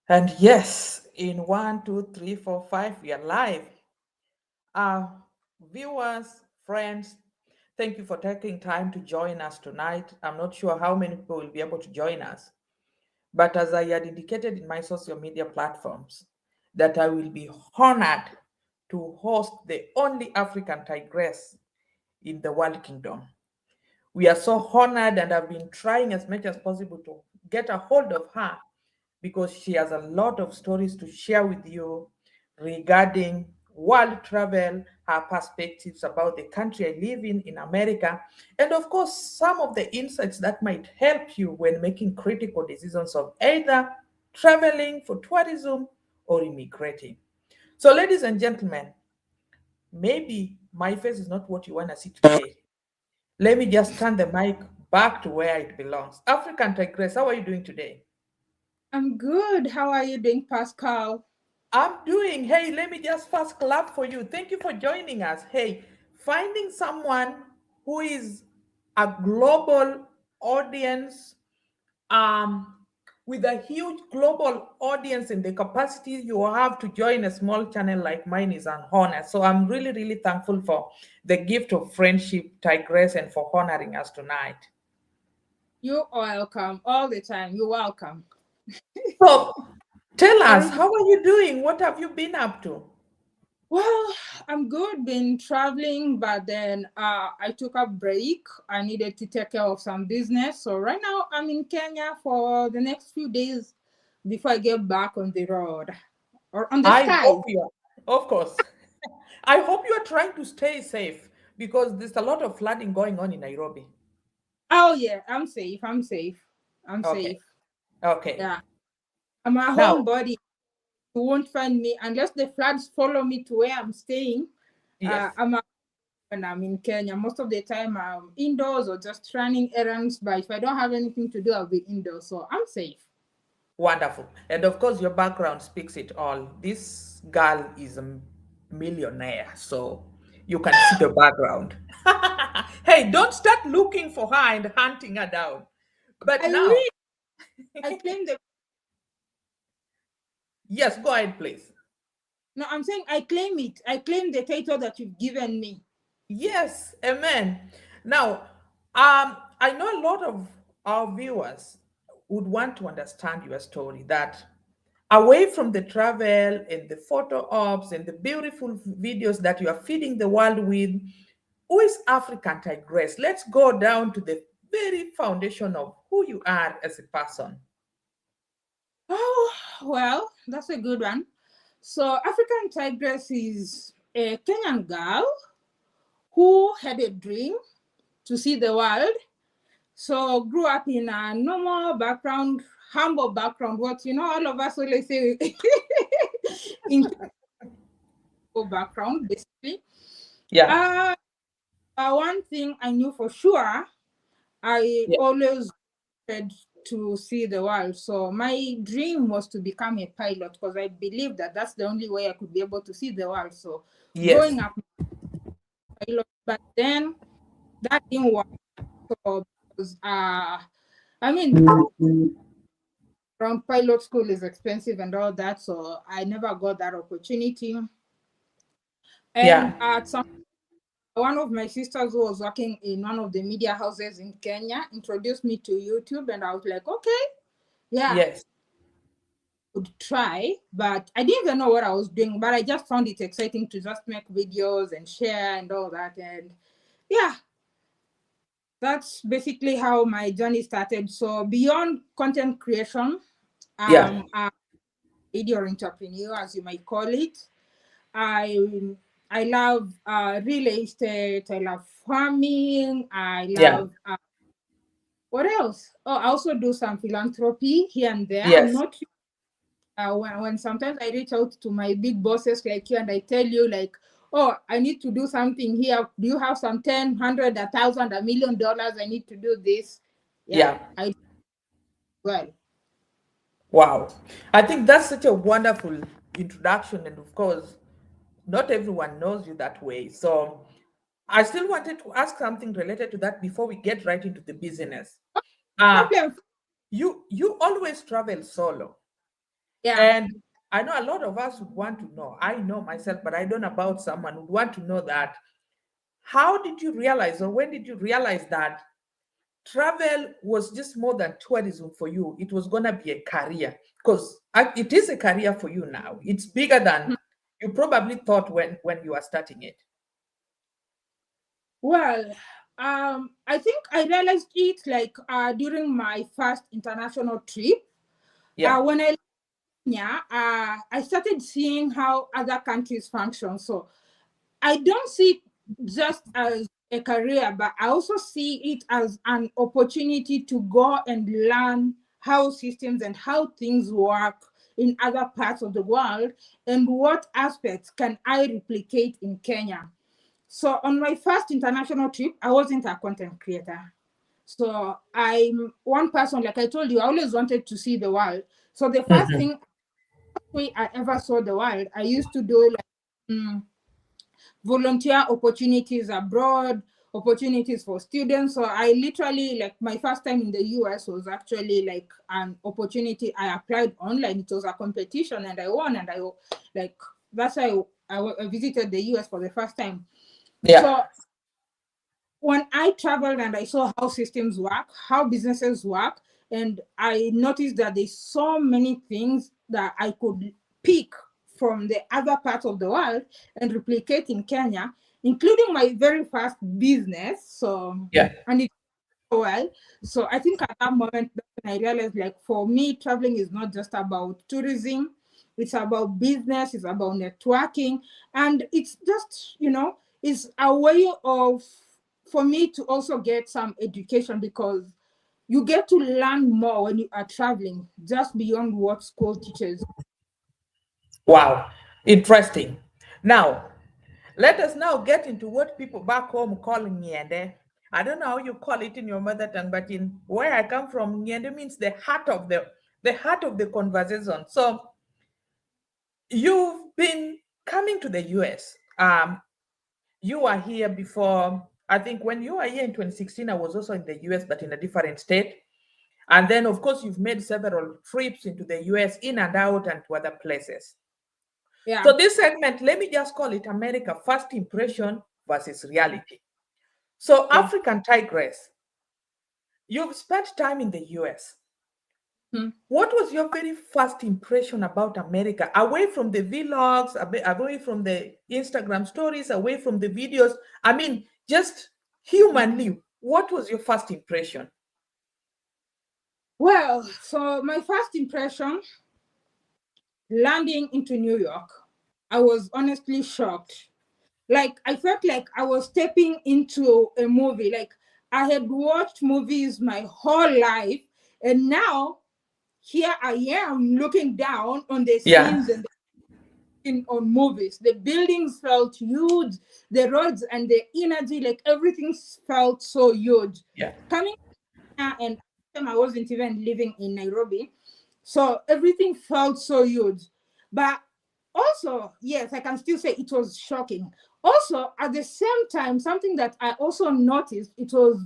And yes, in one, two, three, four, five, we are live. Uh, Viewers, friends, thank you for taking time to join us tonight. I'm not sure how many people will be able to join us, but as I had indicated in my social media platforms, that I will be honored to host the only African tigress in the world kingdom. We are so honored and have been trying as much as possible to get a hold of her because she has a lot of stories to share with you regarding world travel, her perspectives about the country I live in America, and of course, some of the insights that might help you when making critical decisions of either traveling for tourism or immigrating. So, ladies and gentlemen, maybe my face is not what you want to see today. Let me just turn the mic back to where it belongs. African Tigress, how are you doing today? I'm good. How are you doing, Pascal? I'm doing. Hey, let me just first clap for you. Thank you for joining us. Hey, finding someone who is a global audience, um, with a huge global audience in the capacity you have to join a small channel like mine is an honor. So I'm really, really thankful for the gift of friendship, Tigress, and for honoring us tonight. You're welcome all the time. You're welcome. So tell us, Very how are you doing? What have you been up to? well. I'm good. Been traveling, but then I took a break. I needed to take care of some business. So right now I'm in Kenya for the next few days before I get back on the road or on the I skies. hope you are, of course. I hope you are trying to stay safe because there's a lot of flooding going on in Nairobi. Oh yeah, I'm safe. I'm safe. I'm Okay. safe. Okay. Yeah, I'm a Now, homebody. You won't find me unless the floods follow me to where I'm staying. yes, I'm when I'm in Kenya. Most of the time I'm indoors or just running errands. But if I don't have anything to do, I'll be indoors. So I'm safe. wonderful. And of course, your background speaks it all. This girl is a millionaire, so you can see the background. Hey, don't start looking for her and hunting her down. But I now, will. I claim the yes, go ahead, please. no, I'm saying I claim it. I claim the title that you've given me. Yes, amen. Now, I know a lot of our viewers would want to understand your story that away from the travel and the photo ops and the beautiful videos that you are feeding the world with, who is African Tigress? Let's go down to the very foundation of who you are as a person. Oh well, that's a good one. So African Tigress is a Kenyan girl who had a dream to see the world. So grew up in a normal background, humble background. What all of us always say in background, basically. Yeah, Uh, One thing I knew for sure, I yeah, always wanted to see the world. So my dream was to become a pilot because I believed that that's the only way I could be able to see the world. So yes, growing up, pilot, but then that didn't work. So because I mean, around pilot school is expensive and all that, so I never got that opportunity. And yeah, at some one of my sisters who was working in one of the media houses in Kenya introduced me to YouTube, and I was like, okay, yeah, yes. would try, but I didn't even know what I was doing, but I just found it exciting to just make videos and share and all that. And yeah, that's basically how my journey started. So beyond content creation, Yeah, a video entrepreneur, as you might call it. I I love real estate. I love farming. I yeah, love what else? Oh, I also do some philanthropy here and there. I'm yes. not when sometimes I reach out to my big bosses like you and I tell you like, oh, I need to do something here. Do you have some 10, 100, 1,000, $1 million? I need to do this. Yeah, Yeah. I well. Wow. I think that's such a wonderful introduction. And of course, not everyone knows you that way. So I still wanted to ask something related to that before we get right into the business. Uh, Problem. you always travel solo. Yeah. And I know a lot of us would want to know. I know myself, but I don't know about someone would want to know that. How did you realize, or when did you realize that travel was just more than tourism for you? It was going to be a career, because it is a career for you now. It's bigger than you probably thought when you were starting it. Well, I think I realized it like during my first international trip. Yeah. When I left Kenya, I started seeing how other countries function. So I don't see it just as a career, but I also see it as an opportunity to go and learn how systems and how things work in other parts of the world, and what aspects can I replicate in Kenya. So on my first international trip, I wasn't a content creator. So I'm one person, like I told you, I always wanted to see the world. So the first Mhm. thing way I ever saw the world, I used to do like volunteer opportunities abroad, opportunities for students. So I literally, like, my first time in the US was actually like an opportunity. I applied online. It was a competition and I won. And I like, that's why I visited the US for the first time. Yeah. So when I traveled and I saw how systems work, how businesses work, and I noticed that there's so many things that I could pick from the other parts of the world and replicate in Kenya, including my very first business. So, Yeah. and it well. So I think at that moment that's when I realized, like, for me, traveling is not just about tourism, it's about business, it's about networking, and it's just, it's a way of for me to also get some education, because you get to learn more when you are traveling, just beyond what school teaches. Wow. Interesting. Now, let us now get into what people back home call Nyende. I don't know how you call it in your mother tongue, but in where I come from, Nyende means the heart of the conversation. So you've been coming to the US. You were here before. I think when you were here in 2016, I was also in the US, but in a different state. And then, of course, you've made several trips into the US, in and out, and to other places. Yeah. So this segment, let me just call it America First Impression versus Reality. So, Okay. African Tigress, you've spent time in the US. Hmm. What was your very first impression about America? Away from the vlogs, away from the Instagram stories, away from the videos. I mean, just humanly, what was your first impression? Well, so my first impression landing into New York, I was honestly shocked. Like, I felt like I was stepping into a movie. Like, I had watched movies my whole life, and now here I am looking down on the Yeah, scenes and on movies. The buildings felt huge, the roads and the energy, like everything felt so huge. yeah, Coming here, and I wasn't even living in Nairobi, so everything felt so huge. But also, yes, I can still say it was shocking. Also, at the same time, something that I also noticed, it was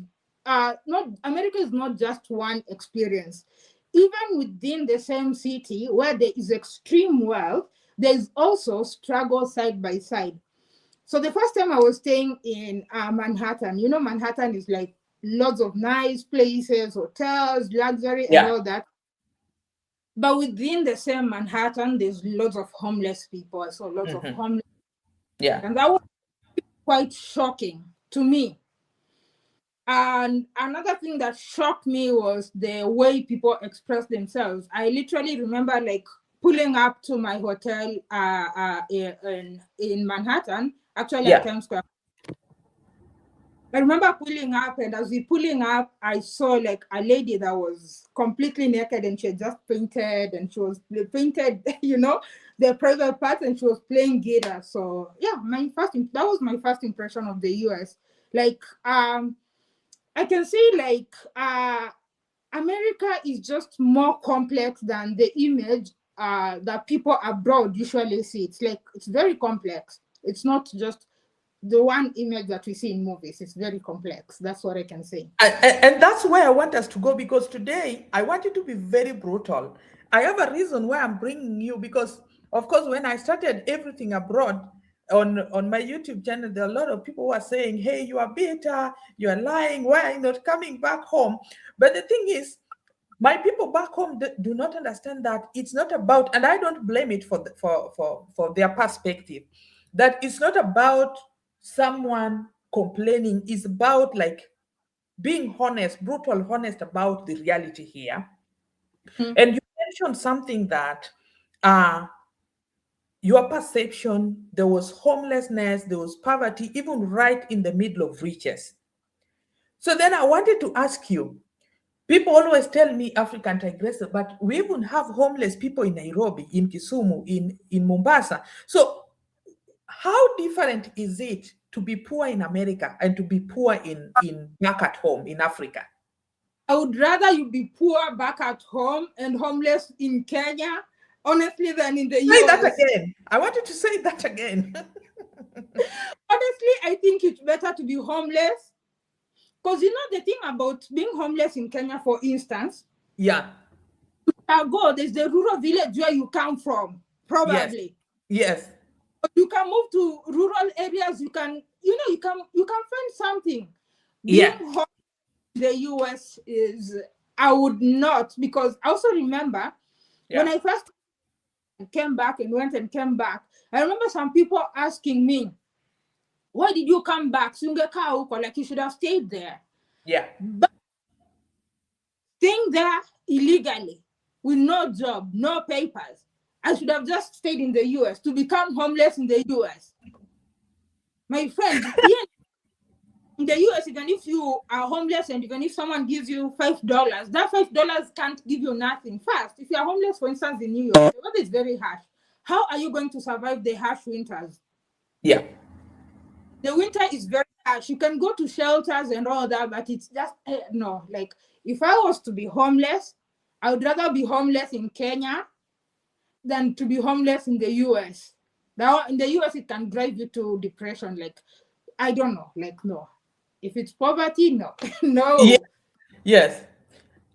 not America is not just one experience. Even within the same city where there is extreme wealth, there is also struggle side by side. So the first time I was staying in Manhattan, Manhattan is like lots of nice places, hotels, luxury, and yeah, all that. But within the same Manhattan, there's lots of homeless people. I saw lots of mhm, homeless, yeah. and that was quite shocking to me. And another thing that shocked me was the way people express themselves. I literally remember, like, pulling up to my hotel in Manhattan, actually at Yeah. Times Square. I remember pulling up, and as we pulling up, I saw like a lady that was completely naked, and she had just painted, and she was painted, the private part, and she was playing guitar. So yeah, that was my first impression of the US. Like, I can say, like, America is just more complex than the image that people abroad usually see. It's like it's very complex. It's not just the one image that we see in movies. It's very complex. That's what I can say. And that's where I want us to go, because today I want it to be very brutal. I have a reason why I'm bringing you because, of course, when I started everything abroad on my YouTube channel, there are a lot of people who are saying, "Hey, you are bitter, you are lying. Why are you not coming back home?" But the thing is, my people back home do not understand that it's not about, and I don't blame it for for their perspective, that it's not about someone complaining. It's about like being honest, brutal honest about the reality here. Mhm. And you mentioned something that uh, your perception, there was homelessness, there was poverty, even right in the middle of riches. So then I wanted to ask you, people always tell me African tigress, but we even have homeless people in Nairobi, in Kisumu, in Mombasa. So how different is it to be poor in America and to be poor in back at home in Africa? I would rather you be poor back at home and homeless in Kenya, honestly, than in the Say that US. again. I wanted to say that again. Honestly, I think it's better to be homeless. Because you know the thing about being homeless in Kenya, for instance, Yeah. go, there's the rural village where you come from, Yes. probably. Yes. You can move to rural areas, you can, you can find something. Being Yeah. homeless in the US is, I would not, because I also remember when Yeah. I first came back and went and came back, I remember some people asking me, why did you come back? Sungekaa huko, like you should have stayed there. Yeah. But staying there illegally with no job, no papers, I should have just stayed in the US to become homeless in the US. My friend, here in the US, even if you are homeless and even if someone gives you $5, that $5 can't give you nothing. First, if you are homeless, for instance, in New York, the weather is very harsh. How are you going to survive the harsh winters? Yeah. The winter is very harsh. You can go to shelters and all that, but it's just no. Like if I was to be homeless, I would rather be homeless in Kenya than to be homeless in the US. Now in the US, it can drive you to depression. Like I don't know. Like no, if it's poverty, no, Yeah. no. Yes.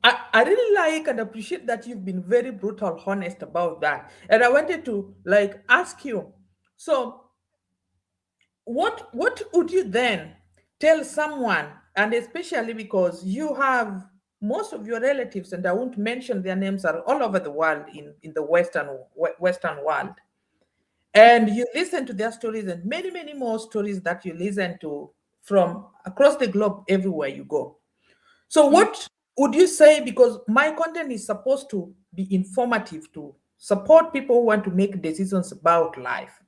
I really like and appreciate that you've been very brutal, honest about that. And I wanted to like ask you, so what would you then tell someone, and especially because you have most of your relatives, and I won't mention their names, are all over the world in the Western world. And you listen to their stories and many, many more stories that you listen to from across the globe everywhere you go. So, Mm. what would you say? Because my content is supposed to be informative to support people who want to make decisions about life.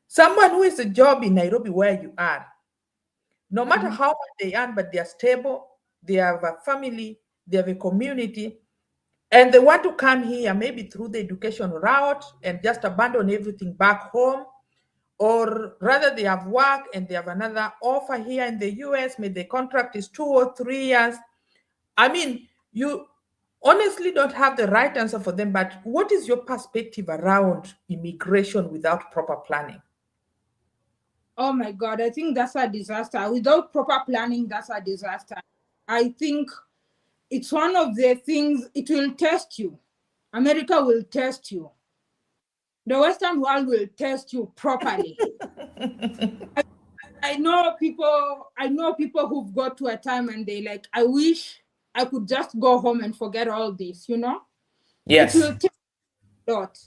Someone who has a job in Nairobi where you are, no matter Mhm. how much they earn, but they are stable, they have a family, they have a community, and they want to come here maybe through the education route and just abandon everything back home, or rather they have work and they have another offer here in the US, maybe the contract is 2 or 3 years. I mean, you honestly don't have the right answer for them, but what is your perspective around immigration without proper planning? Oh my God, I think that's a disaster. Without proper planning, that's a disaster. I think it's one of the things, it will test you. America will test you. The Western world will test you properly. I, I know people who've got to a time and they like, I wish I could just go home and forget all this. It Yes. will take a lot.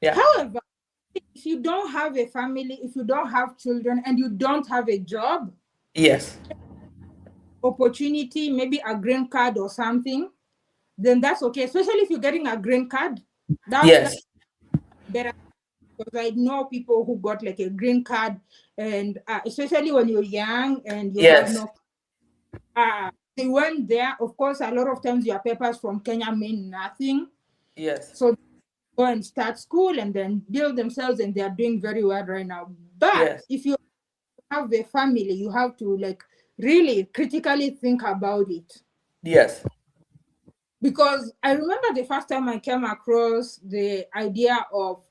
Yeah. However, if you don't have a family, if you don't have children, and you don't have a job, Yes. opportunity, maybe a green card or something, then that's okay. Especially if you're getting a green card, that's Yes. better, because I know people who got like a green card, and especially when you're young and you have Yes. no, they went there. Of course, a lot of times your papers from Kenya mean nothing, Yes. so go and start school and then build themselves, and they are doing very well right now. But Yes. if you have a family, you have to like really critically think about it. Yes. Because I remember the first time I came across the idea of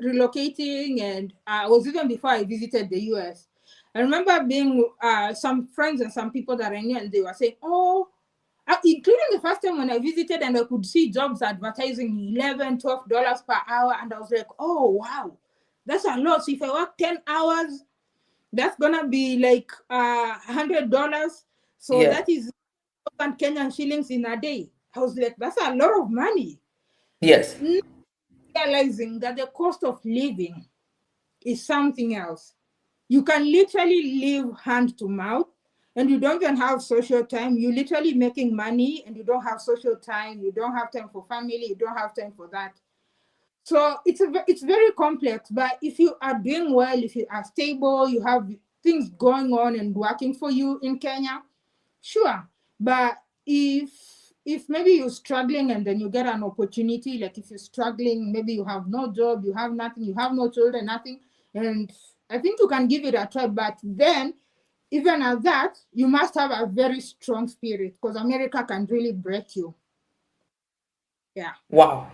relocating, and was even before I visited the US. I remember being some friends and some people that I knew, and they were saying, "Oh, including the first time when I visited and I could see jobs advertising $11, $12 per hour. And I was like, oh, wow, that's a lot. So if I work 10 hours, that's going to be like $100. So Yeah. that is Kenyan shillings in a day. I was like, that's a lot of money. Yes. Not realizing that the cost of living is something else. You can literally live hand to mouth and you don't even have social time. You're literally making money and you don't have social time. You don't have time for family. You don't have time for that. So it's very complex. But if you are doing well, if you are stable, you have things going on and working for you in Kenya, sure. But if maybe you're struggling and then you get an opportunity, like if you're struggling, maybe you have no job, you have nothing, you have no children, nothing, and I think you can give it a try. But then even at that, you must have a very strong spirit because America can really break you. Yeah. Wow.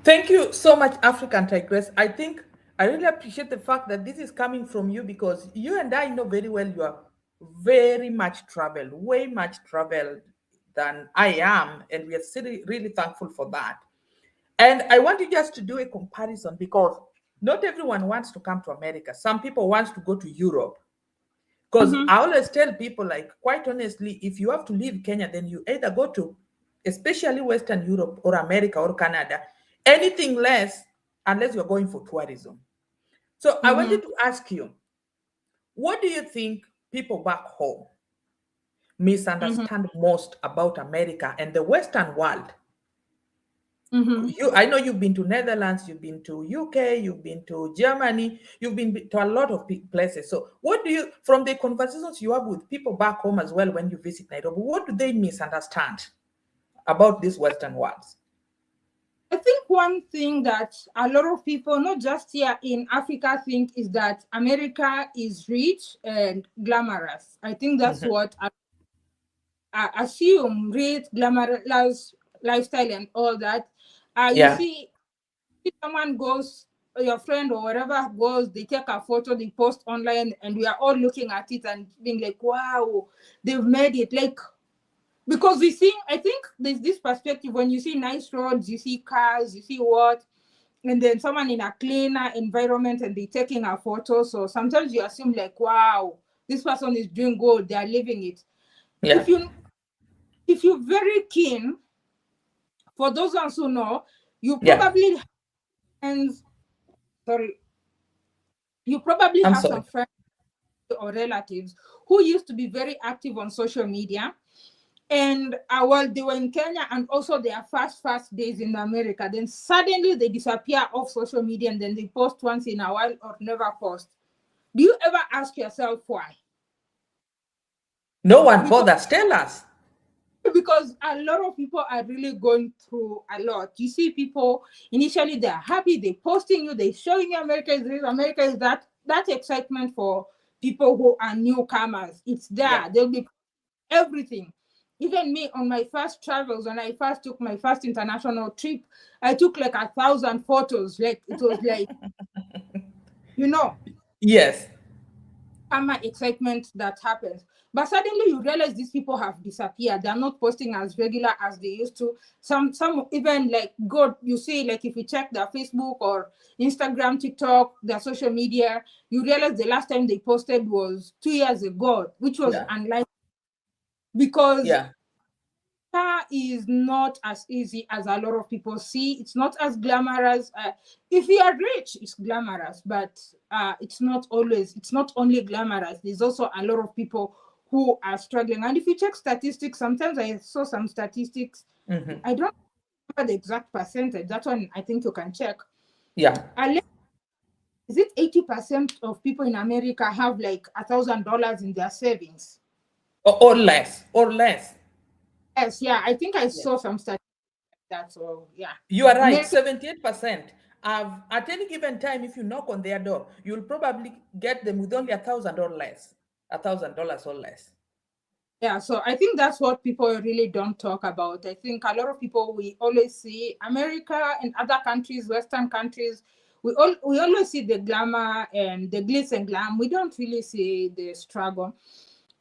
Thank you so much, African Tigress. I think I really appreciate the fact that this is coming from you because you and I know very well you are very much traveled, way much traveled than I am. And we are really, really thankful for that. And I want you just to do a comparison because not everyone wants to come to America. Some people want to go to Europe. Because Mm-hmm. I always tell people, like, quite honestly, if you have to leave Kenya, then you either go to, especially Western Europe or America or Canada, anything less, unless you're going for tourism. So I Mm-hmm. wanted to ask you, what do you think people back home misunderstand most about America and the Western world? Mm-hmm. I know you've been to Netherlands, you've been to UK, you've been to Germany, you've been to a lot of places. So what do you, from the conversations you have with people back home as well when you visit Nairobi, what do they misunderstand about these Western worlds? I think one thing that a lot of people, not just here in Africa, think is that America is rich and glamorous. I think that's Mhm. what I assume, rich, glamorous lifestyle and all that. You Yeah, see, if someone goes, your friend or whatever goes, they take a photo, they post online, and we are all looking at it and being like, wow, they've made it. Like, because we see, I think there's this perspective when you see nice roads, you see cars, you see what, and then someone in a cleaner environment and they're taking a photo. So sometimes you assume like, wow, this person is doing good, they are living it. yeah, If you if you're very keen, for those ones who know, you yeah. probably have friends, sorry, you probably I'm have some sorry. friends or relatives who used to be very active on social media. And while they were in Kenya and also their first days in America, then suddenly they disappear off social media and then they post once in a while or never post. Do you ever ask yourself why? No one Because bothers. Tell us. because a lot of people are really going through a lot. You see people initially they're happy, they're posting you, they're showing you America is this, America is that. That excitement for people who are newcomers. It's Yeah, there. They'll be everything. Even me on my first travels, when I first took my first international trip, I took like 1,000 photos. Like it was like, you know, yes, summer excitement that happens. But suddenly you realize these people have disappeared. They're not posting as regular as they used to. Some even like God, you see, like if you check their Facebook or Instagram, TikTok, their social media, you realize the last time they posted was 2 years ago, which was yeah, unlikely because yeah, is not as easy as a lot of people see. It's not as glamorous. If you are rich, it's glamorous, but it's not always. It's not only glamorous. There's also a lot of people who are struggling. And if you check statistics, sometimes I saw some statistics. hmm, I don't remember the exact percentage. That one I think you can check. yeah. Is it 80% of people in America have like $1,000 in their savings? Or less, or less. Yes, yeah. I think I Yeah. saw some statistics like that. So yeah, You are right, America. 78%. At any given time, if you knock on their door, you'll probably get them with only 1,000 or less, $1,000 or less. Yeah, so I think that's what people really don't talk about. I think a lot of people, we always see America and other countries, Western countries, we always see the glamour and the glitz and glam. We don't really see the struggle.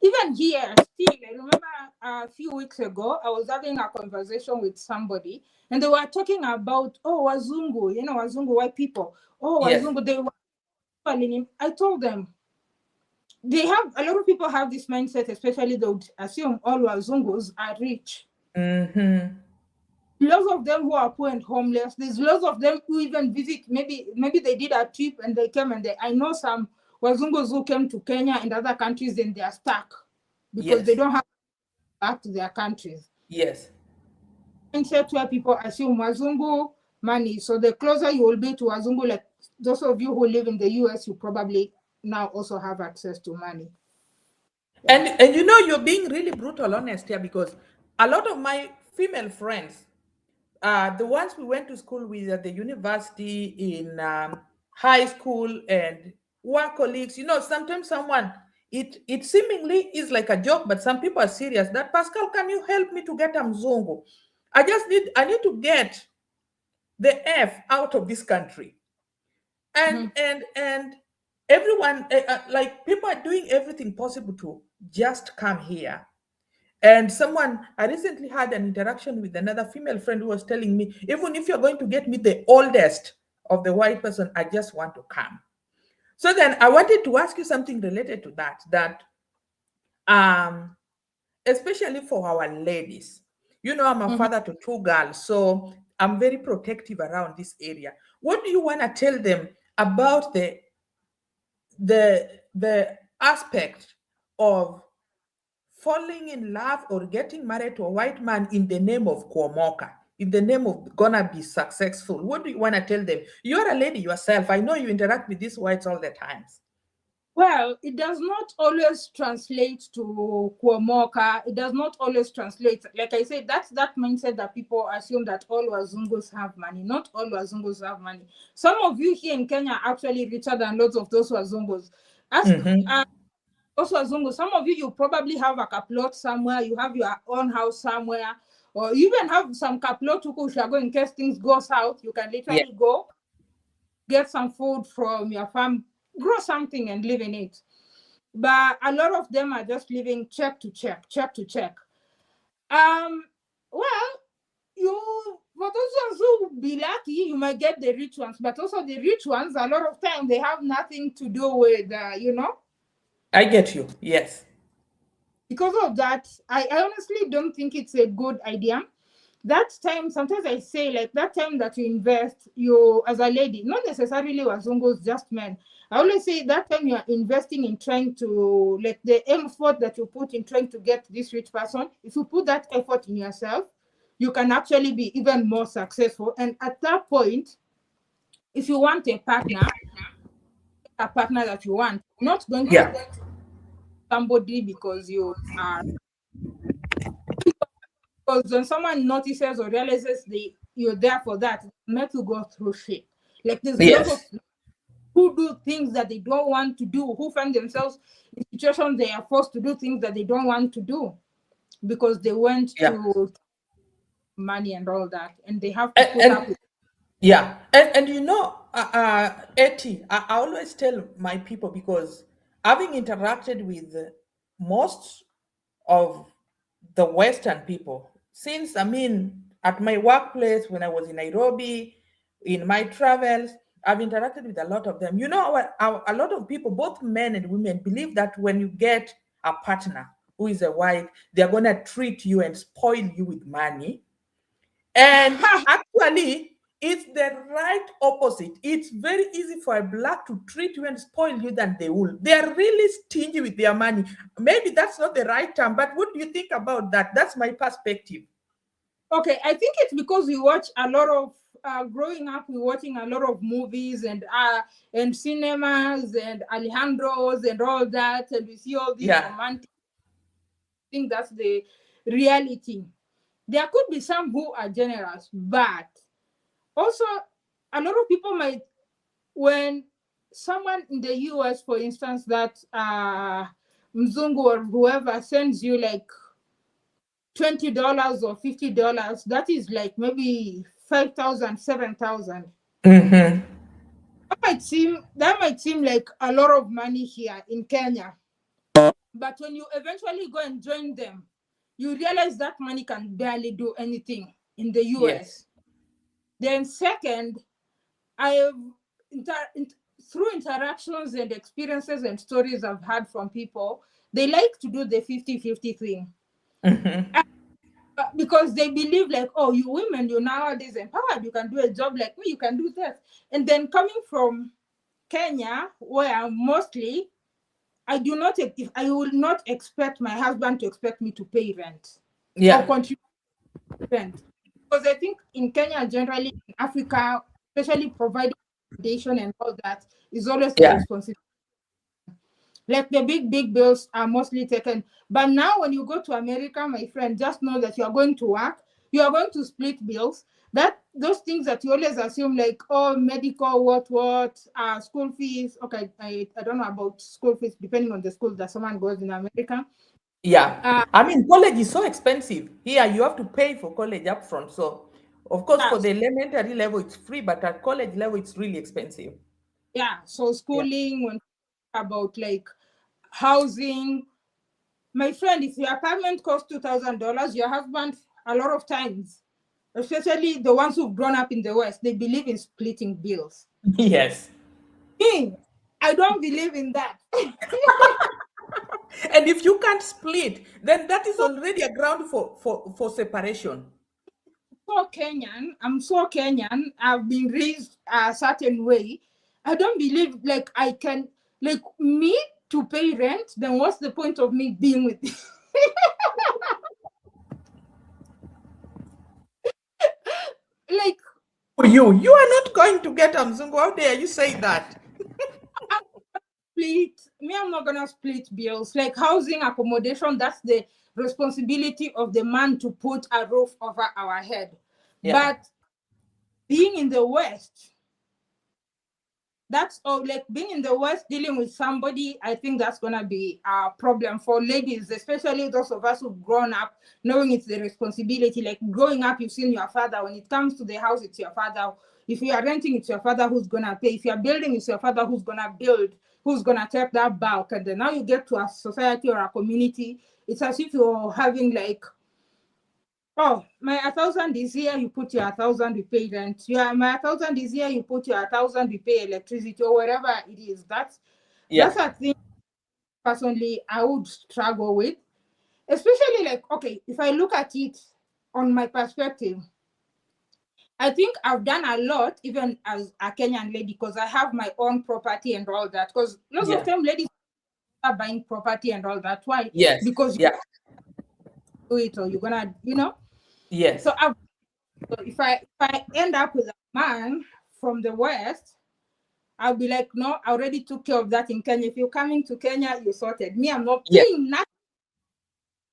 Even here, still, I remember a few weeks ago, I was having a conversation with somebody, and they were talking about, oh, Wazungu, Wazungu, white people. Oh, Yes. Wazungu, they were calling him. I told them, they have, a lot of people have this mindset, especially they would assume all Wazungus are rich. Mm-hmm. Lots of them who are poor and homeless. There's lots of them who even visit. Maybe they did a trip and they came and I know some Wazungus who came to Kenya and other countries and they are stuck because they Yes. don't have back to their countries. Yes. Mindset where people assume Wazungu money. So the closer you will be to Wazungu, like those of you who live in the US, you probably now also have access to money. Yeah. And you know, you're being really brutal honest here, because a lot of my female friends, the ones we went to school with at the university, in high school, and work colleagues, you know, sometimes someone, it seemingly is like a joke, but some people are serious. That, Pascal, can you help me to get a mzungu? I need to get the F out of this country. And Mhm. and everyone, like, people are doing everything possible to just come here. And someone, I recently had an interaction with another female friend who was telling me, even if you're going to get me the oldest of the white person, I just want to come. So then I wanted to ask you something related to that, um, especially for our ladies. You know, I'm a Mhm. father to two girls, so I'm very protective around this area. What do you want to tell them about the aspect of falling in love or getting married to a white man in the name of Kuomoka, in the name of gonna be successful? What do you want to tell them? You're a lady yourself. I know you interact with these whites all the times. Well, it does not always translate to Kuomoka. It does not always translate. Like I said, that's that mindset that people assume that all Wazungus have money. Not all Wazungus have money. Some of you here in Kenya are actually richer than lots of those Wazungus. Ask Mm-hmm. those Wazungus. Some of you probably have a kaplot somewhere. You have your own house somewhere. Or you even have some kaplot who shall go in case things go south. You can Yeah. literally go get some food from your farm, grow something and live in it. But a lot of them are just living check to check, check to check. Um, well, you for those ones who be lucky, you might get the rich ones, but also the rich ones, a lot of time they have nothing to do with, I get you. Yes. because of that, I honestly don't think it's a good idea. That time, sometimes I say, like, that time that you invest, you as a lady, not necessarily wazungus, just men. I always say that time you are investing in trying to, like, the effort that you put in trying to get this rich person, if you put that effort in yourself, you can actually be even more successful. And at that point, if you want a partner that you want, not going to Yeah. somebody because you are, because when someone notices or realizes you're there for that, it makes you go through shit. Like, there's lots of Yes. who do things that they don't want to do, who find themselves in situations they are forced to do things that they don't want to do because they went Yeah. to money and all that, and they have to put up And with. yeah, and you know, Eti, I always tell my people, because having interacted with most of the Western people, since, I mean, at my workplace, when I was in Nairobi, in my travels, I've interacted with a lot of them. You know, a lot of people, both men and women, believe that when you get a partner who is a wife, they're going to treat you and spoil you with money. And actually, it's the right opposite. It's very easy for a black to treat you and spoil you than they will. They are really stingy with their money. Maybe that's not the right term, but what do you think about that? That's my perspective. Okay, I think it's because we watch a lot of growing up, we're watching a lot of movies and cinemas and Alejandros and all that, and we see all these Yeah. romantic things. That's the reality. There could be some who are generous, but also a lot of people might, when someone in the US, for instance, that Mzungu or whoever sends you like $20 or $50, that is like maybe 5,000, 7,000. Mm-hmm. That might seem like a lot of money here in Kenya. But when you eventually go and join them, you realize that money can barely do anything in the Yes. US. Then, second, I've through interactions and experiences and stories I've had from people, they like to do the 50-50 thing. Mm-hmm. Because they believe like, oh, you women, you're nowadays empowered, you can do a job like me, you can do that. And then coming from Kenya, where mostly I will not expect my husband to expect me to pay rent or Yeah. contribute rent. Because I think in Kenya, generally in Africa, especially providing accommodation and all that is always the Yeah. responsibility. Like the big bills are mostly taken. But now when you go to America, my friend, just know that you are going to work, you are going to split bills. That those things that you always assume, like, oh, medical, school fees. Okay, I don't know about school fees, depending on the school that someone goes in America. Yeah. Uh I mean, college is so expensive. Here, you have to pay for college upfront. So, of course, for yes, the elementary level, it's free, but at college level, it's really expensive. yeah. So Yeah. schooling, when about like housing, my friend, if your apartment costs $2,000, your husband, a lot of times, especially the ones who've grown up in the West, they believe in splitting bills. Yes. Me, I don't believe in that. And if you can't split, then that is already a ground for separation. So Kenyan, I'm so Kenyan. I've been raised a certain way. I don't believe like I can like me to pay rent. Then what's the point of me being with? Like For you are not going to get a mzungu. How dare you say that? split. Me, I'm not gonna split bills. Like housing, accommodation. That's the responsibility of the man to put a roof over our head. Yeah. But being in the West, that's all. Like being in the West dealing with somebody, I think that's gonna be a problem for ladies, especially those of us who've grown up knowing it's the responsibility. Like growing up, you've seen your father. When it comes to the house, it's your father. If you are renting, it's your father who's gonna pay. If you're building, it's your father who's gonna build, who's gonna take that bulk. And then now you get to a society or a community, it's as if you're having like, oh, my 1,000 is here, you put your 1,000, we pay rent. Yeah, my 1,000 is here, you put your 1,000, we pay electricity or whatever it is. That's Yeah. a thing personally I would struggle with. Especially like, okay, if I look at it on my perspective, I think I've done a lot even as a Kenyan lady because I have my own property and all that. Because lots of Yeah. time ladies are buying property and all that. Why? Yes. Because you Yeah. do it or you're gonna. So Yes. if I end up with a man from the West, I'll be like, no, I already took care of that in Kenya. If you're coming to Kenya, you sorted. Me, I'm not Yeah. paying nothing,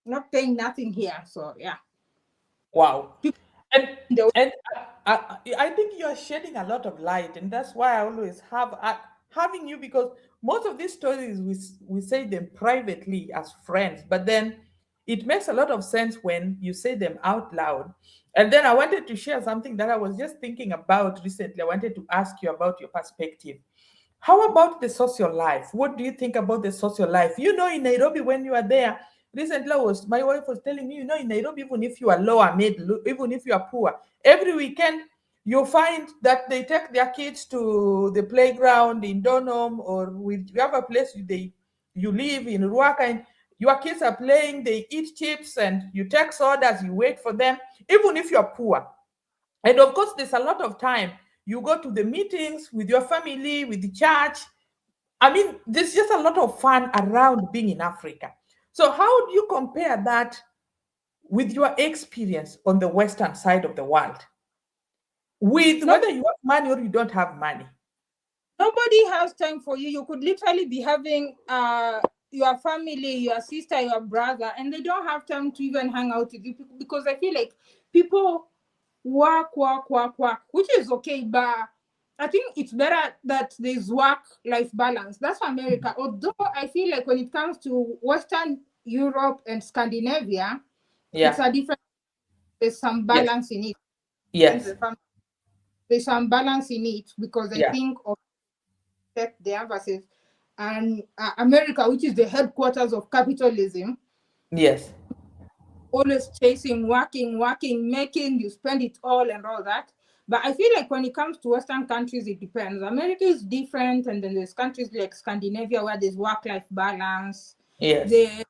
not paying nothing here. So yeah, Wow. people And in the and I think you're shedding a lot of light, and that's why I always have having you, because most of these stories we say them privately as friends, but then it makes a lot of sense when you say them out loud. And then I wanted to share something that I was just thinking about recently. I wanted to ask you about your perspective. How about the social life? What do you think about the social life? You know, in Nairobi, when you are there, recently was my wife was telling me, you know, in Nairobi, even if you are lower mid, even if you are poor, every weekend you find that they take their kids to the playground in Donholm, or with you have a place you live in Ruaka, and your kids are playing, they eat chips, and you take sodas, you wait for them, even if you're poor. And of course, there's a lot of time. You go to the meetings with your family, with the church. I mean, there's just a lot of fun around being in Africa. So, how do you compare that with your experience on the Western side of the world? With no, whether you have money or you don't have money? nobody has time for you. You could literally be having your family, your sister, your brother, and they don't have time to even hang out with you because I feel like people work, which is okay, but I think it's better that there's work-life balance. That's America. Although I feel like when it comes to Western Europe and Scandinavia, it's Yeah. a different. There's some Yes. balance in it. Friends Yes. and family, there's some balance in it because I Yeah. think of the emphasis. and America, which is the headquarters of capitalism, Yes. always chasing, working, making, you spend it all and all that. But I feel like when it comes to Western countries, it depends. America is different, and then there's countries like Scandinavia where there's work-life balance, Yes. the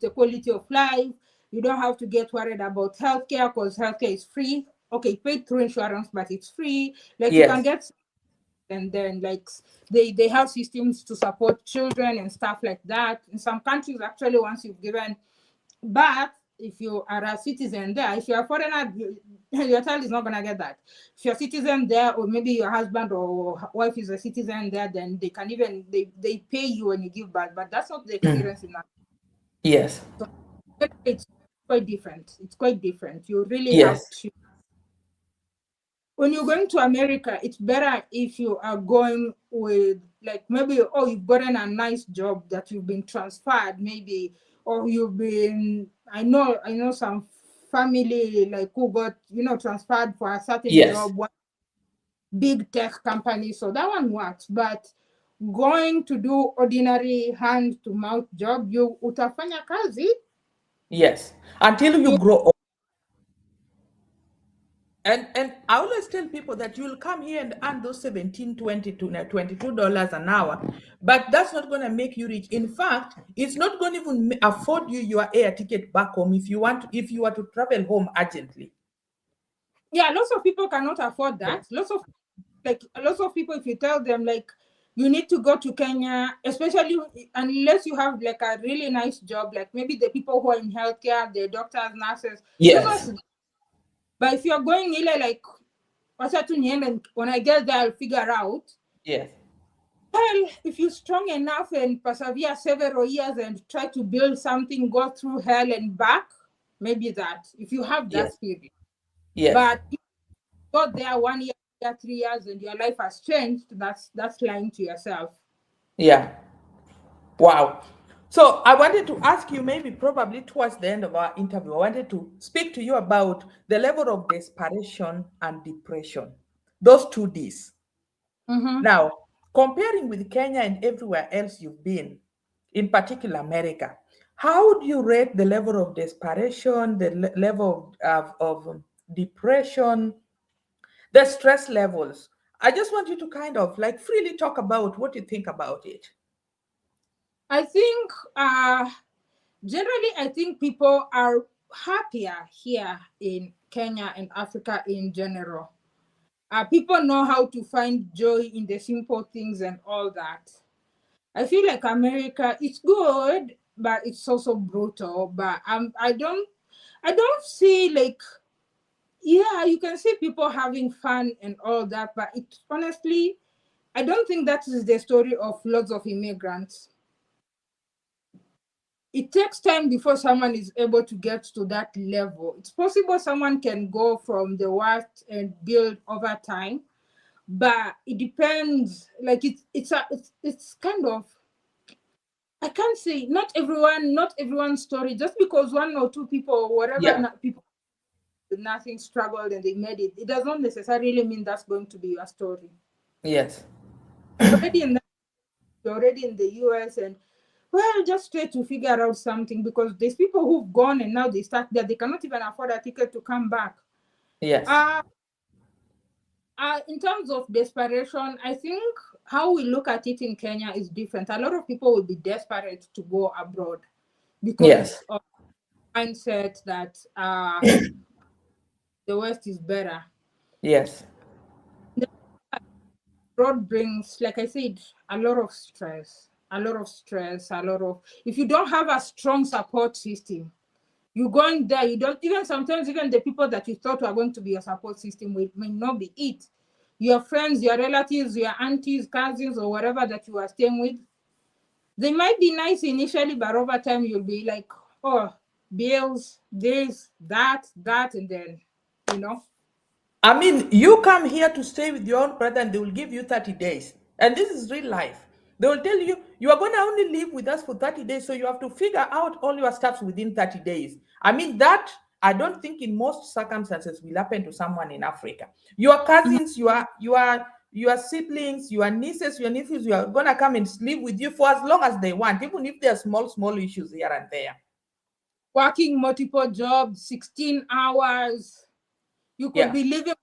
the quality of life. You don't have to get worried about healthcare because healthcare is free. Okay, paid through insurance, but it's free. Like you can Yes. get, and then like they have systems to support children and stuff like that. In some countries, actually, once you've given but if you are a citizen there, if you're a foreigner, your child is not going to get that. If you're a citizen there, or maybe your husband or wife is a citizen there, then they can even, they pay you when you give birth. But that's not the Mm. experience in that. Yes. So it's quite different. It's quite different. You really have Yes. to, when you're going to America, it's better if you are going with like maybe, oh, you've gotten a nice job that you've been transferred, maybe, or you've been, I know some family like who got, transferred for a certain Yes. job, one big tech company. So that one works. But going to do ordinary hand to mouth job, you utafanya kazi, Yes. Until you you grow up. And I always tell people that you'll come here and earn those 17, 20 to $22 an hour, but that's not going to make you rich. In fact, it's not going to even afford you your air ticket back home if you want to, if you are to travel home urgently. yeah, lots of people cannot afford Yes. that. Lots of people, if you tell them like you need to go to Kenya, especially unless you have like a really nice job, like maybe the people who are in healthcare, the doctors, nurses, those Yes. ones. But if you're going ile like wacha tu niende and when I get there I'll figure out. Yes. Well, if you're strong enough and persevere several years and try to build something, go through hell and back, maybe that if you have that Yes. spirit. Yes. But got there 1 year, 3 years, and your life has changed, that's lying to yourself. Yeah. Wow. So I wanted to ask you, maybe probably towards the end of our interview, I wanted to speak to you about the level of desperation and depression. Those two Ds. Mm-hmm. Now, comparing with Kenya and everywhere else you've been, in particular America, how would you rate the level of desperation, the level of depression, the stress levels? I just want you to kind of like freely talk about what you think about it. I think generally I think people are happier here in Kenya and Africa in general. People know how to find joy in the simple things and all that. I feel like America, it's good, but it's also brutal. But I don't see like, yeah, you can see people having fun and all that, but it honestly, I don't think that is the story of lots of immigrants. It takes time before someone is able to get to that level. It's possible someone can go from the worst and build over time, but it depends. Like it's kind of, I can't say not everyone's story. Just because one or two people or whatever Yeah. people with nothing struggled and they made it, it does not necessarily mean that's going to be your story. Yes. Already in you're already in the US, and well, just try to figure out something because there's people who've gone and now they start there, they cannot even afford a ticket to come back. Yes. uh, in terms of desperation, I think how we look at it in Kenya is different. A lot of people will be desperate to go abroad Yes. because of mindset that the West is better. Yes. The abroad brings, like I said, a lot of stress, if you don't have a strong support system, you going there, you don't even, sometimes even the people that you thought were going to be your support system may not be it. Your friends, your relatives, your aunties, cousins, or whatever that you are staying with, they might be nice initially, but over time you'll be like, oh, bills, this, that, and then, you know. I mean, you come here to stay with your own brother and they will give you 30 days. And this is real life. They will tell you, you are going to only live with us for 30 days. So you have to figure out all your stuff within 30 days. I mean, that I don't think in most circumstances will happen to someone in Africa. Your cousins, you are your siblings, your nieces, your nephews, you are gonna come and live with you for as long as they want, even if there are small issues here and there. Working multiple jobs, 16 hours. You could Yeah. be living in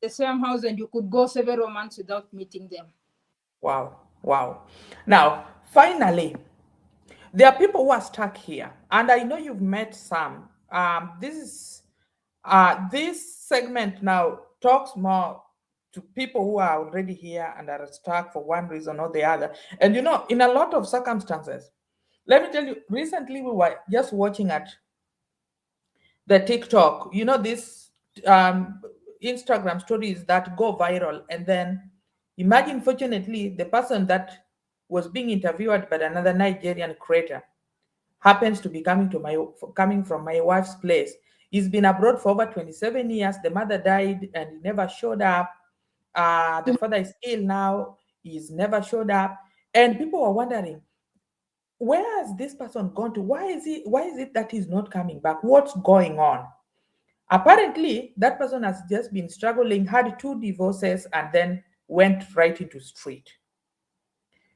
the same house and you could go several months without meeting them. Wow. Wow. Now, finally, there are people who are stuck here, and I know you've met some. This segment now talks more to people who are already here and are stuck for one reason or the other. And in a lot of circumstances, let me tell you, recently we were just watching at the TikTok, this um, Instagram stories that go viral. And then imagine, fortunately, the person that was being interviewed by another Nigerian creator happens to be coming from my wife's place. He's been abroad for over 27 years. The mother died and he never showed up. The father is ill now. He's never showed up. And people were wondering, where has this person gone to? Why is it that he's not coming back? What's going on? Apparently, that person has just been struggling, had two divorces, and then went right into street.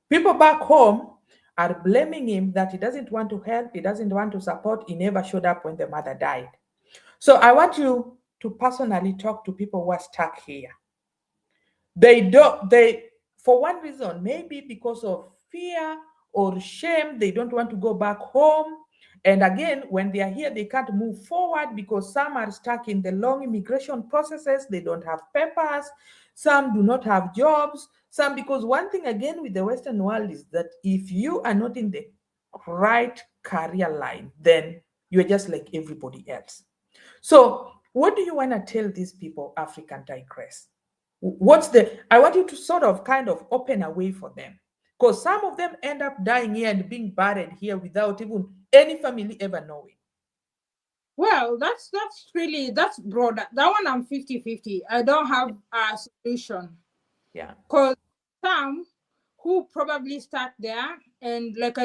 People back home are blaming him that he doesn't want to help, he doesn't want to support, he never showed up when the mother died. So I want you to personally talk to people who are stuck here. They for one reason, maybe because of fear or shame, they don't want to go back home. And again, when they are here, they can't move forward because some are stuck in the long immigration processes, they don't have papers, some do not have jobs, some, because one thing again with the Western world is that if you are not in the right career line, then you're just like everybody else. So what do you want to tell these people, African tigress? I want you to sort of kind of open a way for them, because some of them end up dying here and being buried here without even any family ever knowing. Well, that's broad. That one I'm 50-50. I don't have a solution. Yeah. Because some who probably start there, and like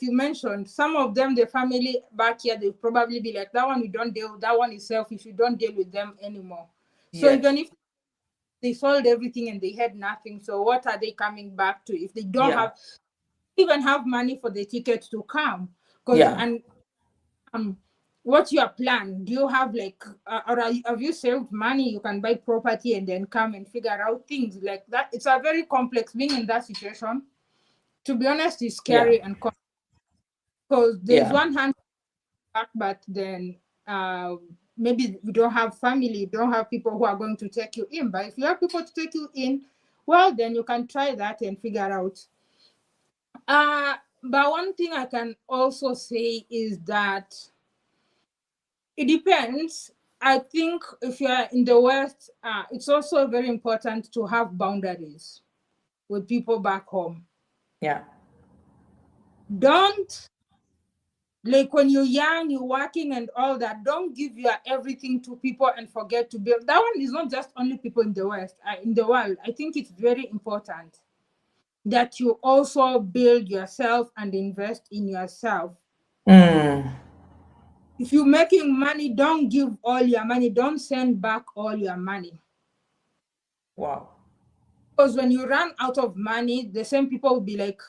you mentioned, some of them, the family back here, they'll probably be like, that one we don't deal, that one is selfish, we don't deal with them anymore. So Yes. even if they sold everything and they had nothing, so what are they coming back to if they don't Yeah. have even have money for the ticket to come? Because Yeah. and what's your plan? Do you have like have you saved money you can buy property and then come and figure out things like that? It's a very complex being in that situation. To be honest, it's Yeah. scary and because there's Yeah. one hand back, but then uh maybe you don't have family, you don't have people who are going to take you in. But if you have people to take you in, well, then you can try that and figure out. But one thing I can also say is that it depends. I think if you are in the West, it's also very important to have boundaries with people back home. Yeah. Don't, like when you're young, you're working and all that, don't give your everything to people and forget to build. That one is not just only people in the West, in the world. I think it's very important that you also build yourself and invest in yourself. Mm. If you're making money, don't give all your money, don't send back all your money. Wow. Because when you run out of money, the same people will be like,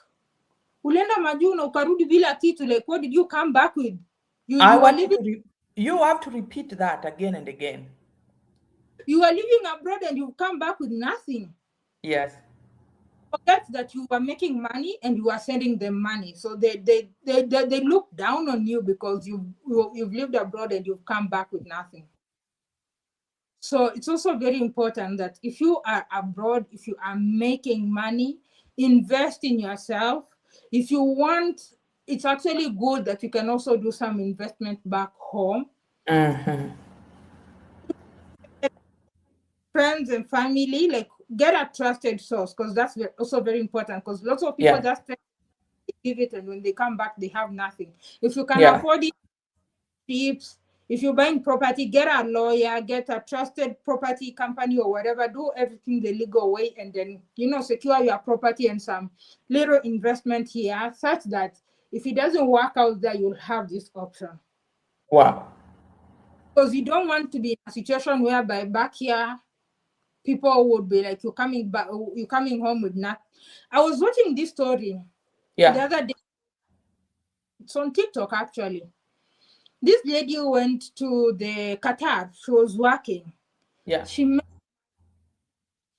ulienda majuu na ukarudi bila kitu, like what did you come back with? You I you were want you living to you have to repeat that again and again. you were living abroad and you come back with nothing. Yes. Forget that you were making money and you are sending them money. So they look down on you because you've lived abroad and you've come back with nothing. So it's also very important that if you are abroad, if you are making money, invest in yourself. If you want, it's actually good that you can also do some investment back home. Mm-hmm. Friends and family, like get a trusted source because that's also very important because lots of people Yeah. just give it and when they come back, they have nothing. If you can Yeah. afford it, tips. If you're buying property, get a lawyer, get a trusted property company or whatever, do everything the legal way and then, secure your property and some little investment here such that if it doesn't work out there, you'll have this option. Wow. Because you don't want to be in a situation whereby back here, people would be like, "You're coming back, you're coming home with nothing." I was watching this story the Yeah. other day. It's on TikTok actually. This lady went to the Qatar. She was working. Yeah. She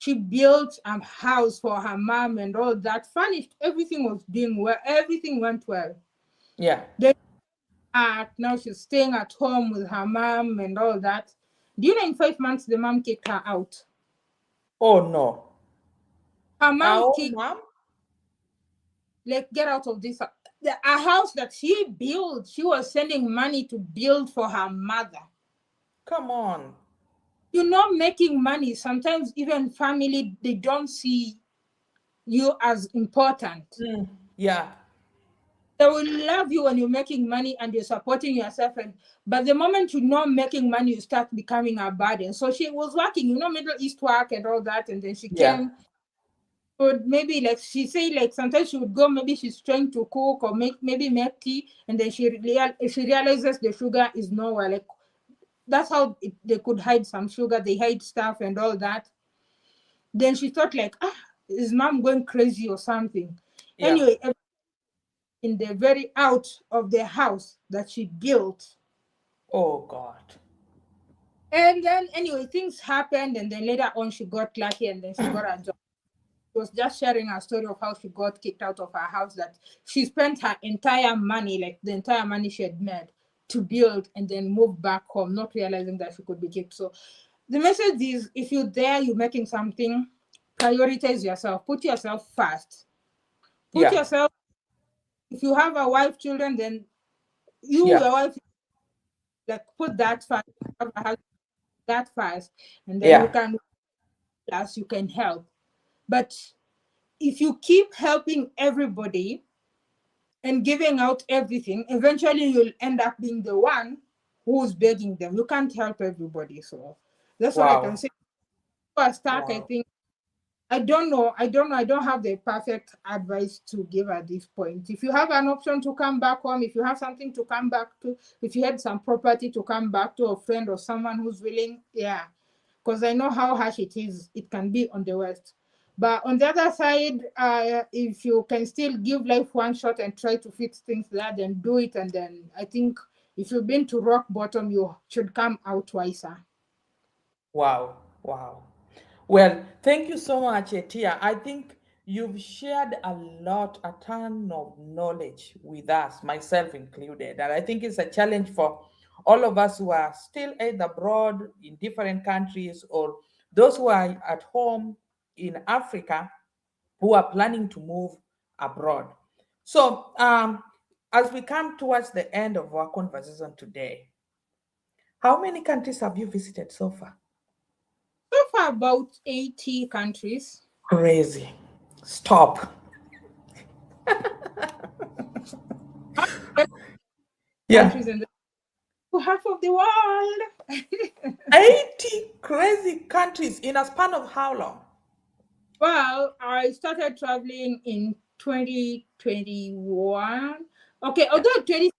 she built a house for her mom and all that. Furnished, everything was doing well. Everything went well. Yeah. Then now she's staying at home with her mom and all that. Do you know in 5 months the mom kicked her out? Oh no. Her mom Our kicked, mom? like, get out of this. A house that she built, she was sending money to build for her mother. Come on. You're not making money. Sometimes even family, they don't see you as important. Mm. Yeah. They will love you when you're making money and you're supporting yourself. But the moment you're not making money, you start becoming a burden. So she was working, Middle East work and all that, and then she Yeah. came. Or maybe like she say, like sometimes she would go, maybe she's trying to cook or make tea, and then she realizes the sugar is nowhere. Like that's how they could hide some sugar. They hide stuff and all that. Then she thought like, is mom going crazy or something? Yeah. Anyway, in the very out of the house that she built. Oh God. And then anyway, things happened, and then later on she got lucky, and then she got a job. She was just sharing a story of how she got kicked out of her house, that she spent her entire money, like the entire money she had made, to build and then move back home, not realizing that she could be kicked. So the message is, if you're there, you're making something, prioritize yourself, put yourself first. Put Yeah. yourself, if you have a wife, children, then you, Yeah. your wife, like put that first. Have a husband, that first, and then you Yeah. can, as you can help. But if you keep helping everybody and giving out everything, eventually you'll end up being the one who's begging them. You can't help everybody. So that's what I can Wow. say. For Stark, I Wow. think I don't know. I don't know. I don't have the perfect advice to give at this point. If you have an option to come back home, if you have something to come back to, if you had some property to come back to, a friend or someone who's willing, yeah. Because I know how harsh it is. It can be on the West. But on the other side, if you can still give life one shot and try to fix things there, then do it. And then I think if you've been to rock bottom, you should come out wiser. Wow. Wow. Well, thank you so much, Etia. I think you've shared a ton of knowledge with us, myself included. And I think it's a challenge for all of us who are still either abroad in different countries or those who are at home in Africa who are planning to move abroad. So, as we come towards the end of our conversation today, how many countries have you visited so far? So far, about 80 countries. Crazy. Stop. Yeah. Countries in the half of the world. 80 crazy countries in a span of how long? Well, I started traveling in 2021. Okay, Yeah. although 20,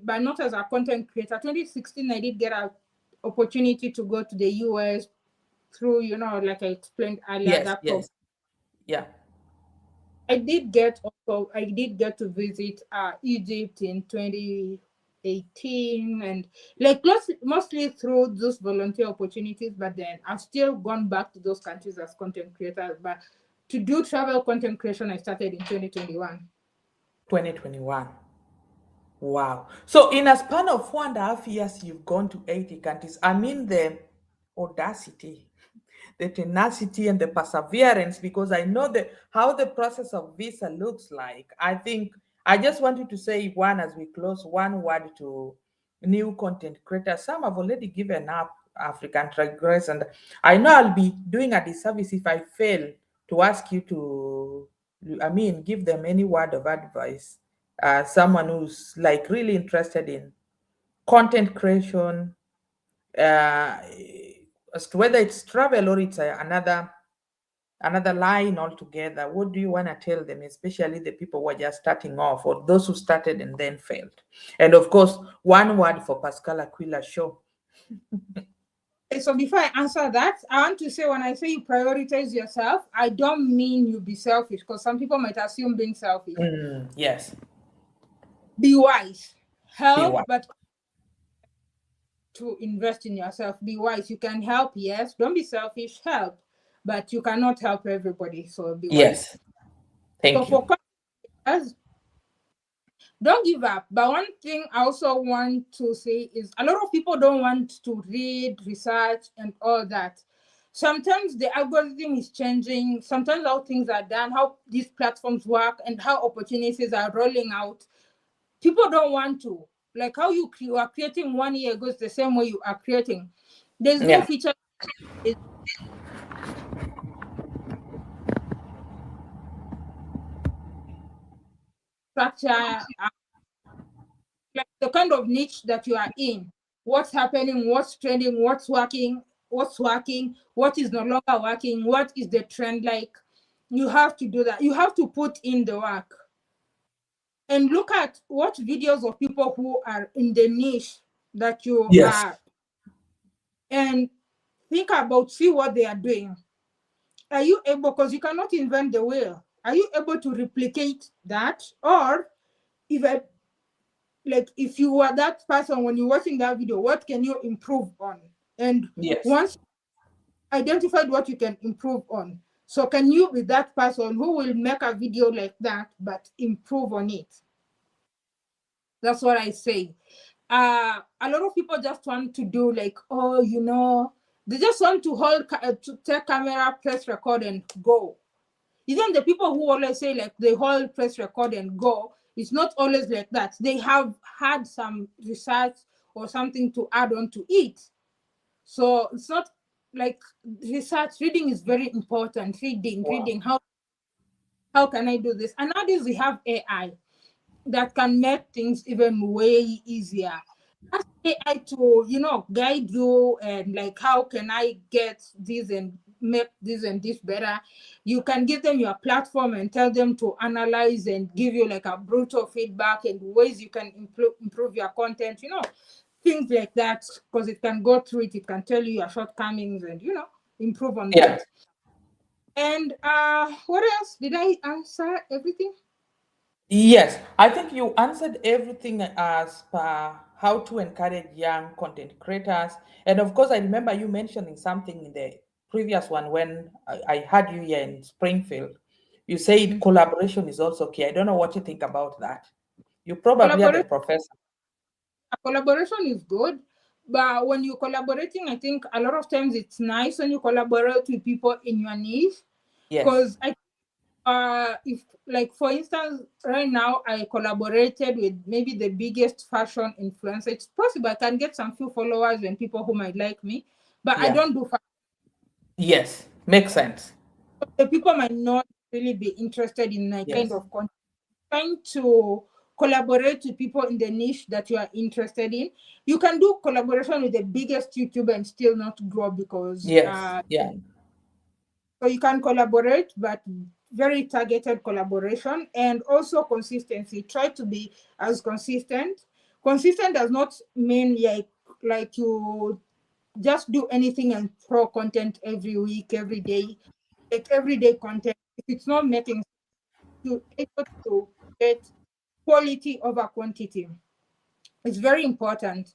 but not as a content creator. 2016, I did get an opportunity to go to the US through, like I explained earlier, Yes, that program. yes. Yeah. I did get to visit Egypt in 2018, and like mostly through those volunteer opportunities, but then I've still gone back to those countries as content creators. But to do travel content creation, I started in 2021. 2021. Wow. So in a span of 4.5 years, you've gone to 80 countries. I mean the audacity, the tenacity and the perseverance, because I know how the process of visa looks like. I think I just wanted to say one as we close, one word to new content creators. Some have already given up African Tigress, and I know I'll be doing a disservice if I fail to ask you to, I mean, give them any word of advice. Someone who's like really interested in content creation, uh, as to whether it's travel or it's another line altogether. What do you want to tell them, especially the people who are just starting off or those who started and then failed? And of course, one word for Pascal Aquila show. Okay, so before I answer that, I want to say when I say you prioritize yourself, I don't mean you be selfish because some people might assume being selfish. Yes. Be wise. Be Help, wise. but to invest in yourself. Be wise. You can help, yes. Don't be selfish. Help, but you cannot help everybody. So be wise. Yes. So Thank you. for us, don't give up. But one thing I also want to say is a lot of people don't want to read, research, and all that. Sometimes the algorithm is changing. Sometimes how things are done, how these platforms work, and how opportunities are rolling out. People don't want to. Like how you are creating 1 year ago is the same way you are creating. There's new Yeah. feature structure, like the kind of niche that you are in, what's happening, what's trending, what's working, what is no longer working, what is the trend like. You have to do that. You have to put in the work and look at what videos of people who are in the niche that you Yes. are, and think about, see what they are doing. Are you able, because you cannot invent the wheel, are you able to replicate that? Or if I, like if you were that person when you're watching that video, what can you improve on? And Yes. once identified what you can improve on, so can you be that person who will make a video like that but improve on it? That's what I say. A lot of people just want to do like, oh, they just want to to take camera, press record, and go. Even the people who always say like they hold, press record, and go, it's not always like that. They have had some research or something to add on to it. So it's not like research. Reading is very important. Wow. Reading. How can I do this? And nowadays we have AI that can make things even way easier. Ask AI to, guide you, and like, how can I get this and make this and this better? You can give them your platform and tell them to analyze and give you like a brutal feedback and ways you can improve your content, things like that, because it can go through it, it can tell you your shortcomings and, improve on Yeah. that. And what else? Did I answer everything? Yes, I think you answered everything as per how to encourage young content creators. And of course, I remember you mentioning something in the previous one when I had you here in Springfield. You said collaboration is also key. I don't know what you think about that. You probably are the Collaboration professor. collaboration is good, but when you're collaborating, I think a lot of times it's nice when you collaborate with people in your niche. Yes, Because I if, like, for instance, right now I collaborated with maybe the biggest fashion influencer. It's possible I can get some few followers and people who might like me, but I yeah, don't do fashion. yes, makes sense. The people might not really be interested in my kind Yes, of content. Trying to collaborate with people in the niche that you are interested in. You can do collaboration with the biggest YouTuber and still not grow, because yes, yeah, so you can collaborate, but very targeted collaboration, and also consistency. Try to be as consistent. Consistent does not mean like you just do anything and throw content every week, every day, like everyday content. If it's not making, you able to get quality over quantity. It's very important.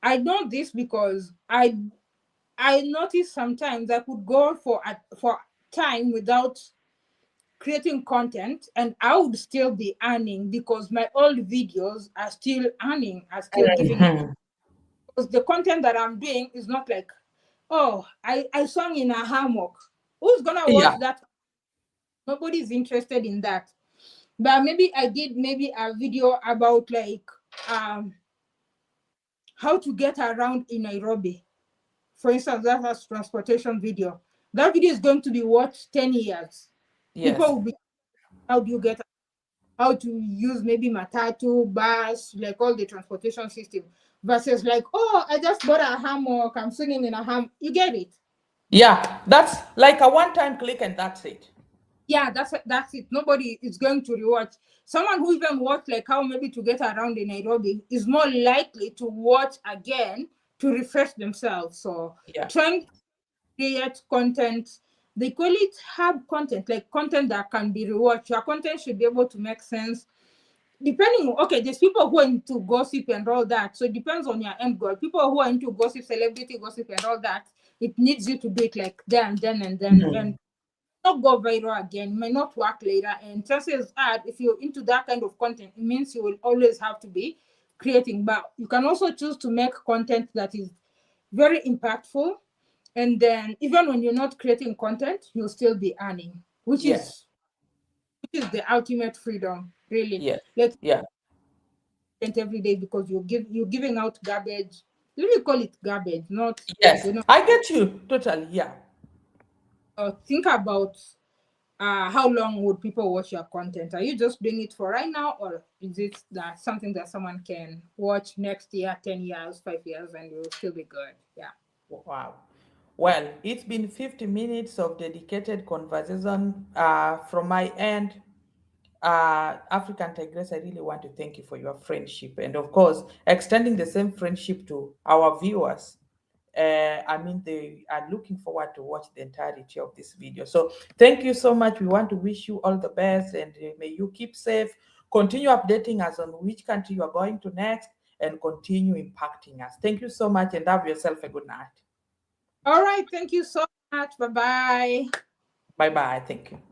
I know this because I notice sometimes I could go for time without creating content, and I would still be earning because my old videos are still earning, are still giving me, Mhm. because the content that I'm doing is not like, oh, I sung in a hammock. Who's gonna watch Yeah, that? Nobody's interested in that. But maybe I did maybe a video about like um how to get around in Nairobi. For instance, that has transportation video. That video is going to be watched 10 years. People yes. will be, how do you get, how to use maybe matatu, bus, like all the transportation system, versus like, oh, I just bought a hammock, I'm singing in a ham. You get it? Yeah, that's like a one-time click and that's it. Yeah, that's it. Nobody is going to rewatch. Someone who even watched like how maybe to get around in Nairobi is more likely to watch again to refresh themselves. So Yeah. trying to create content, they call it hub content, like content that can be rewatched. Your content should be able to make sense. Depending on, okay, there's people who are into gossip and all that. So it depends on your end goal. People who are into gossip, celebrity gossip and all that, it needs you to do it like then, then, and then. And Mhm. not go viral again, may not work later. And chances are, if you're into that kind of content, it means you will always have to be creating. But you can also choose to make content that is very impactful. And then even when you're not creating content, you'll still be earning, Yes. which is the ultimate freedom, really. Yes. Like Yeah. content every day because you're giving out garbage. Let me call it garbage, not Yes. you know. I get you totally. Yeah. Think about how long would people watch your content? Are you just doing it for right now, or is it that something that someone can watch next year, 10 years, 5 years, and will still be good? Yeah. Wow. Well, it's been 50 minutes of dedicated conversation from my end. African Tigress, I really want to thank you for your friendship and, of course, extending the same friendship to our viewers. I mean, they are looking forward to watch the entirety of this video. So, thank you so much. We want to wish you all the best, and may you keep safe. Continue updating us on which country you are going to next, and continue impacting us. Thank you so much, and have yourself a good night. All right. Thank you so much. Bye bye. Bye bye. Thank you.